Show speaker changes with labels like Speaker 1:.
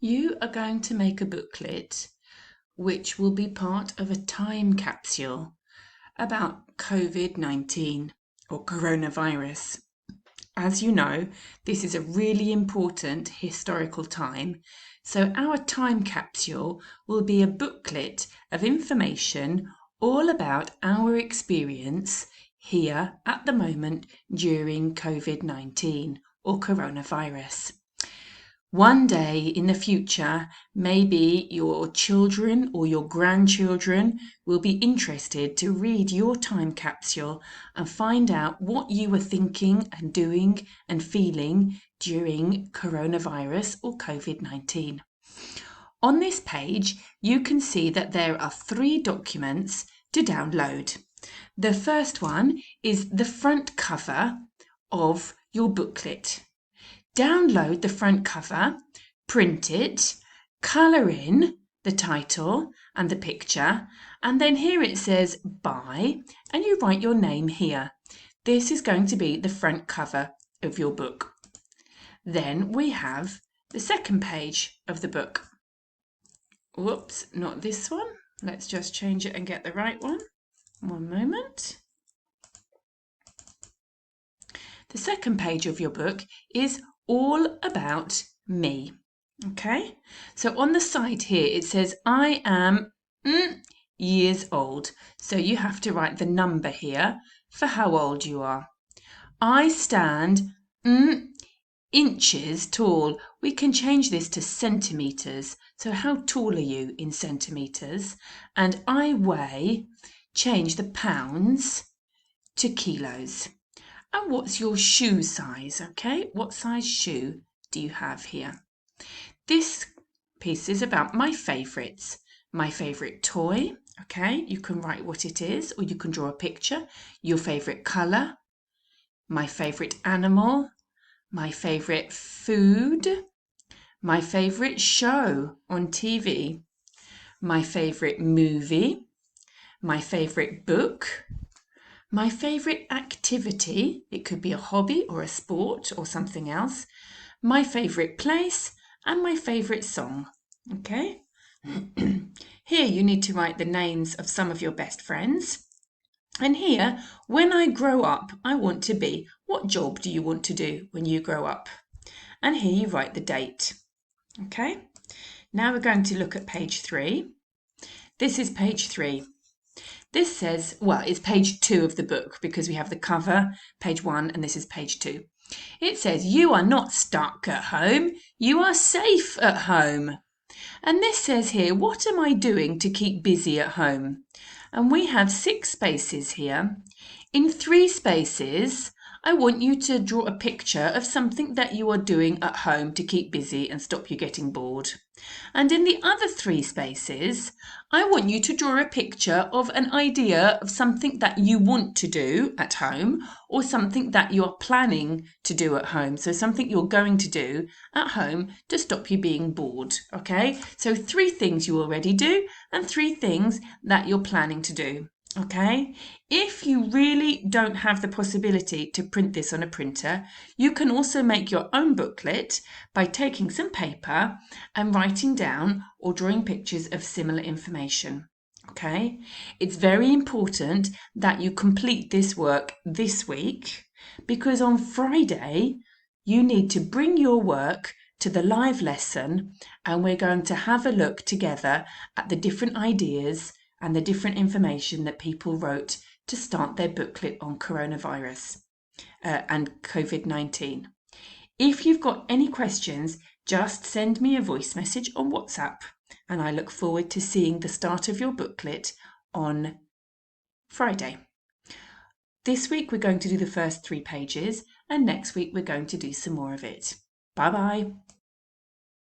Speaker 1: You are going to make a booklet which will be part of a time capsule about COVID-19 or coronavirus. As you know, this is a really important historical time, so our time capsule will be a booklet of information all about our experience here at the moment during COVID-19 or coronavirus. One day in the future, maybe your children or your grandchildren will be interested to read your time capsule and find out what you were thinking and doing and feeling during coronavirus or COVID-19. On this page, you can see that there are 3 documents to download. The first one is the front cover of your booklet. Download the front cover, print it, colour in the title and the picture, and then here it says buy, and you write your name here. This is going to be the front cover of your book. Then we have the second page of the book. Whoops, not this one. Let's just change it and get the right one. One moment. The second page of your book is all about me. Okay, so on the side here it says I am years old, so you have to write the number here for how old you are. I stand inches tall. We can change this to centimeters, so how tall are you in centimeters? And I weigh, change the pounds to kilos. And what's your shoe size? Okay, what size shoe do you have here? This piece is about my favourites. My favourite toy, okay, you can write what it is or you can draw a picture. Your favourite colour, my favourite animal, my favourite food, my favourite show on TV, my favourite movie, my favourite book, my favourite activity, it could be a hobby or a sport or something else, my favourite place, and my favourite song. Okay? Here you need to write the names of some of your best friends. And here, when I grow up, I want to be. What job do you want to do when you grow up? And here you write the date. Okay? Now we're going to look at page 3. This is page 3. This says, well, it's page 2 of the book because we have the cover, page 1, and this is page 2. It says, you are not stuck at home, you are safe at home. And this says here, what am I doing to keep busy at home? And we have 6 spaces here. In 3 spaces, I want you to draw a picture of something that you are doing at home to keep busy and stop you getting bored. And in the other 3 spaces, I want you to draw a picture of an idea of something that you want to do at home or something that you're planning to do at home. So something you're going to do at home to stop you being bored. Okay, so 3 things you already do and 3 things that you're planning to do. Okay, if you really don't have the possibility to print this on a printer, you can also make your own booklet by taking some paper and writing down or drawing pictures of similar information. Okay, it's very important that you complete this work this week because on Friday you need to bring your work to the live lesson and we're going to have a look together at the different ideas and the different information that people wrote to start their booklet on coronavirus and COVID-19. If you've got any questions, just send me a voice message on WhatsApp and I look forward to seeing the start of your booklet on Friday. This week we're going to do the first 3 pages and next week we're going to do some more of it. Bye bye.